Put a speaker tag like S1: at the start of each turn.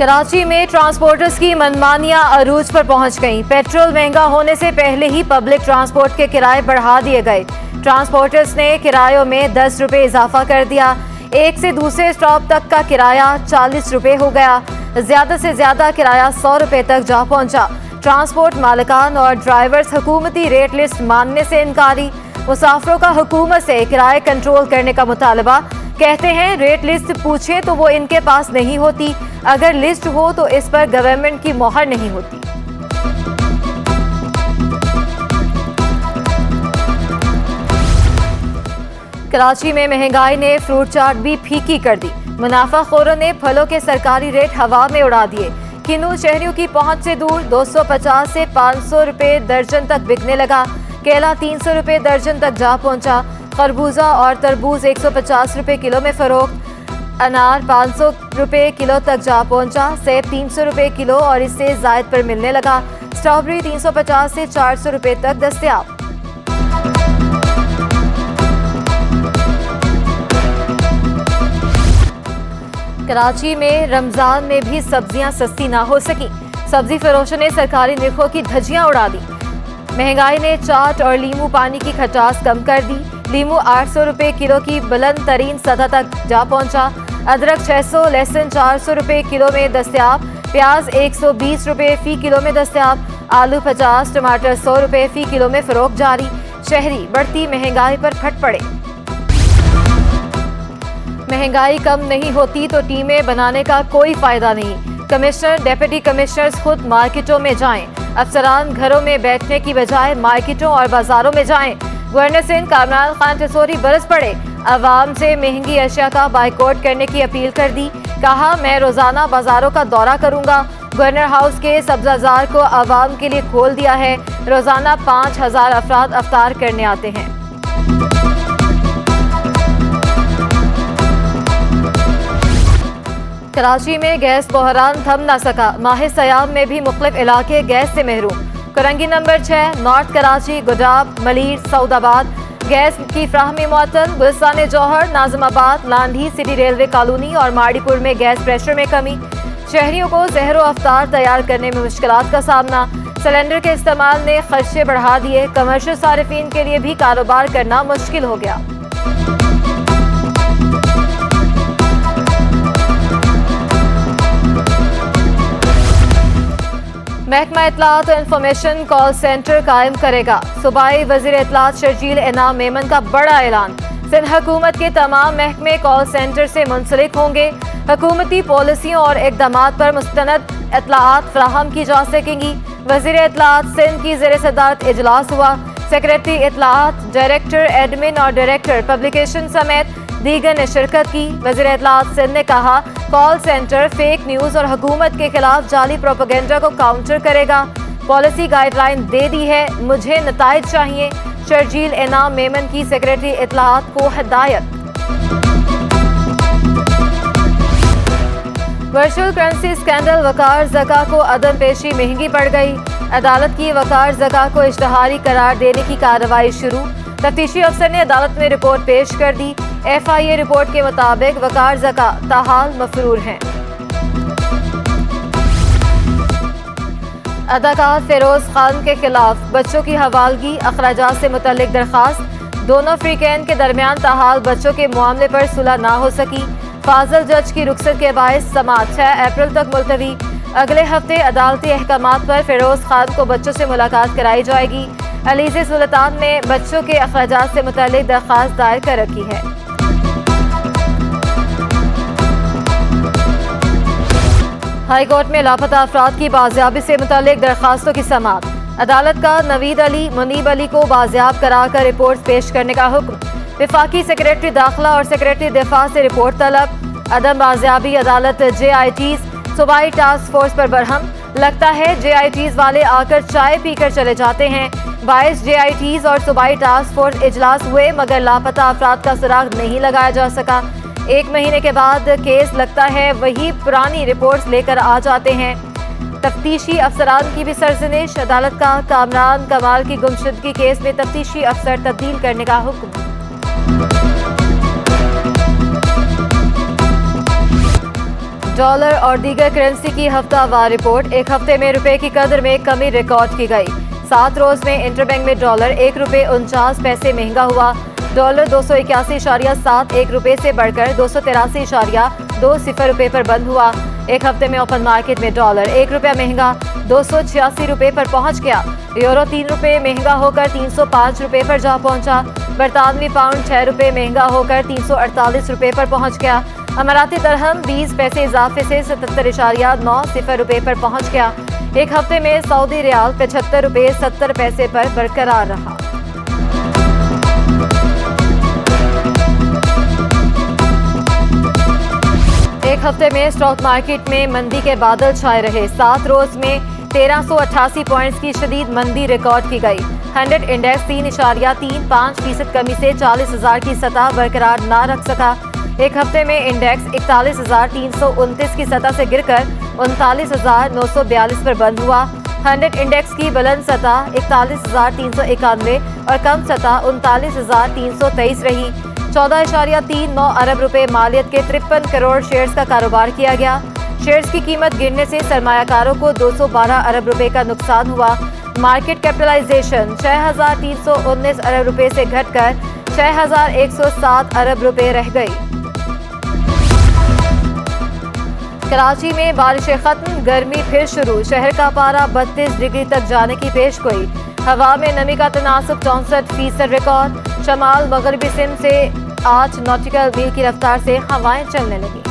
S1: कराची में ट्रांसपोर्टर्स की मनमानियां अरूज पर पहुंच गईं। पेट्रोल महंगा होने से पहले ही पब्लिक ट्रांसपोर्ट के किराए बढ़ा दिए गए। ट्रांसपोर्टर्स ने किरायों में 10 रुपये इजाफा कर दिया। एक से दूसरे स्टॉप तक का किराया 40 रुपये हो गया। ज्यादा से ज्यादा किराया 100 रुपये तक जा पहुंचा। ट्रांसपोर्ट मालिकान और ड्राइवर्स हुकूमती रेट लिस्ट मानने से इनकारी। मुसाफिरों का हुकूमत से किराए कंट्रोल करने का मुतालबा। कहते हैं रेट लिस्ट पूछे तो वो इनके पास नहीं होती, अगर लिस्ट हो तो इस पर गवर्नमेंट की मोहर नहीं होती। कराची में महंगाई ने फ्रूट चाट भी फीकी कर दी। मुनाफाखोरों ने फलों के सरकारी रेट हवा में उड़ा दिए। किन्नू शहरियों की पहुंच से दूर 250 से 500 रुपए दर्जन तक बिकने लगा। केला 300 रुपए दर्जन तक जा पहुंचा। खरबूजा और तरबूज 150 रुपए किलो में फरोख्त। अनार 500 रुपए किलो तक जा पहुंचा। सेब 300 रुपए किलो और इससे जायद पर मिलने लगा। स्ट्रॉबेरी 350 से 400 रुपए तक दस्तयाब। कराची में रमजान में भी सब्जियां सस्ती ना हो सकी। सब्जी फरोशों ने सरकारी निर्खों की धज्जियां उड़ा दी। महंगाई ने चाट और लीमू पानी की खटास कम कर दी। लीमू 800 रुपए किलो की बुलंद तरीन सतह तक जा पहुंचा। अदरक 600, लहसुन 400 रुपए किलो में दस्तयाब। प्याज 120 रुपए फी किलो में दस्तयाब। आलू 50, टमाटर 100 रुपए फी किलो में फरोख्त जारी। शहरी बढ़ती महंगाई पर फट पड़े। महंगाई कम नहीं होती तो टीमें बनाने का कोई फायदा नहीं। कमिश्नर, डिप्टी कमिश्नर्स खुद मार्केटों में जाएं। अफसरान घरों में बैठने की बजाय मार्केटों और बाजारों में जाएं। गवर्नर सिंध कामरान खान टिसोरी बरस पड़े। अवाम से महंगी अशिया का बाइकआउट करने की अपील कर दी। कहा, मैं रोजाना बाजारों का दौरा करूंगा। गवर्नर हाउस के सब्जाजार को अवाम के लिए खोल दिया है। रोजाना 5000 अफराद अफ्तार करने आते हैं। कराची में गैस बहरान थम न सका। माह सयाम में भी मुख्तलिफ इलाके गैस से महरूम। करंगी नंबर 6, नॉर्थ कराची, गुडाब, मलीर, सऊदाबाद गैस की फ्राहमी मुअत्तल। Gulistan Jauhar, Nazimabad, Landhi, city railway colony और माड़ीपुर में गैस प्रेशर में कमी। शहरियों को ज़हर व अफ्तार तैयार करने में मुश्किलात का सामना। सिलेंडर के इस्तेमाल ने खर्चे बढ़ा दिए। कमर्शियल सारिफीन के लिए भी कारोबार करना मुश्किल हो गया। महकमा इत्तलात और इंफॉर्मेशन कॉल सेंटर कायम करेगा। सूबाई वज़ीर इत्तलात शर्जील इनाम मेमन का बड़ा ऐलान। सिंध हुकूमत के तमाम महकमे कॉल सेंटर से मुंसलिक होंगे। हुकूमती पॉलिसियों और इक़दामात पर मुस्तनद इत्तलात फराहम की जा सकेंगी। वज़ीर इत्तलात सिंध की ज़ेर सदारत इजलास हुआ। सेक्रेटरी इत्तलात, डायरेक्टर एडमिन और डायरेक्टर पब्लिकेशन समेत दीगर ने शिरकत की। वज़ीर इत्तलात सिंध ने कहा, कॉल सेंटर फेक न्यूज़ और हुकूमत के खिलाफ जाली प्रोपेगेंडा को काउंटर करेगा। पॉलिसी गाइडलाइन दे दी है, मुझे नताइज चाहिए। शर्जील इनाम मेमन की सेक्रेटरी इत्तलात को हिदायत। वर्चुअल करेंसी स्कैंडल, वकार ज़का को अदम पेशी महंगी पड़ गई। अदालत की वकार ज़का को इश्तहारी करार देने की कार्रवाई शुरू। तफ्तीशी अफसर ने अदालत में रिपोर्ट पेश कर दी। FIA रिपोर्ट के मुताबिक वकार ज़का ताहाल मफरूर हैं। अदाकार फिरोज खान के खिलाफ बच्चों की हवालगी, अखराजात से मुतल्लिक दरखास्त। दोनों फ्रीकैन के दरमियान ताहाल बच्चों के मामले पर सुलह ना हो सकी। फाजल जज की रुखसत के बायस समाअत 6 अप्रैल तक मुलतवी। अगले हफ्ते अदालती अहकामात पर फिरोज खान को बच्चों से मुलाकात कराई जाएगी। अलीज़े सुल्तान ने बच्चों के अखराजात से मुतल्लिक दरखास्त दायर कर रखी है। हाई कोर्ट में लापता अफराद की बाजियाबी से मुतल्लिक दरखास्तों की समाअत। अदालत का नवीद अली, मुनीब अली को बाजियाब कराकर रिपोर्ट पेश करने का हुक्म। वफाकी सेक्रेटरी दाखिला और सेक्रेटरी दिफा से रिपोर्ट तलब। अदम बाजियाबी अदालत JITs सूबाई टास्क फोर्स पर बरहम। लगता है JITs वाले आकर चाय पीकर चले जाते हैं। 22 JITs और सूबाई टास्क फोर्स इजलास हुए मगर लापता अफराद का सुराग नहीं लगाया जा सका। 1 महीने के बाद केस लगता है वही पुरानी रिपोर्ट्स लेकर आ जाते हैं। तफ्तीशी अफसरान की भी सरजनिश। अदालत का कामरान कमाल की गुमशुदगी केस में तफ्तीशी अफसर तब्दील करने का हुक्म। डॉलर और दीगर करेंसी की हफ्तावार रिपोर्ट। एक हफ्ते में रुपए की कदर में कमी रिकॉर्ड की गई। 7 रोज में इंटरबैंक में डॉलर 1 रुपये 49 पैसे महंगा हुआ। डॉलर 281.71 रुपये से बढ़कर 283.20 रुपये पर बंद हुआ। एक हफ्ते में ओपन मार्केट में डॉलर 1 रुपया महंगा 286 रुपये पर पहुंच गया। यूरो 3 रुपये महंगा होकर 305 रुपये पर जा पहुंचा। बरतानवी पाउंड 6 रुपये महंगा होकर 348 रुपये पर पहुंच गया। अमाराती दरहम 20 पैसे इजाफे से 77.90 रुपये पर पहुंच गया। एक हफ्ते में सऊदी रियाल 75 रुपये 70 पैसे पर बरकरार रहा। एक हफ्ते में स्टॉक मार्केट में मंदी के बादल छाए रहे। 7 रोज में 1388 पॉइंट्स की शदीद मंदी रिकॉर्ड की गई। 100 इंडेक्स 3.35% कमी से 40,000 की सतह बरकरार न रख सका। एक हफ्ते में इंडेक्स 41,329 की सतह से गिरकर 39,942 पर बंद हुआ। 100 इंडेक्स की बुलंद सतह 41,391 और कम सतह 39,323 रही। 14.39 अरब रुपए मालियत के 53 करोड़ शेयर्स का कारोबार किया गया। शेयर्स की कीमत गिरने से सरमायाकारों को 212 अरब रुपए का नुकसान हुआ। मार्केट कैपिटलाइजेशन 6,319 अरब रुपए से घटकर 6,107 अरब रुपए रह गई। कराची में बारिशें खत्म, गर्मी फिर शुरू। शहर का पारा 32 डिग्री तक जाने की पेशगोई। हवा में नमी का तनासुब 64% रिकॉर्ड। शमाल मगरबी सिंध से 8 नॉटिकल मील की रफ्तार से हवाएं चलने लगी।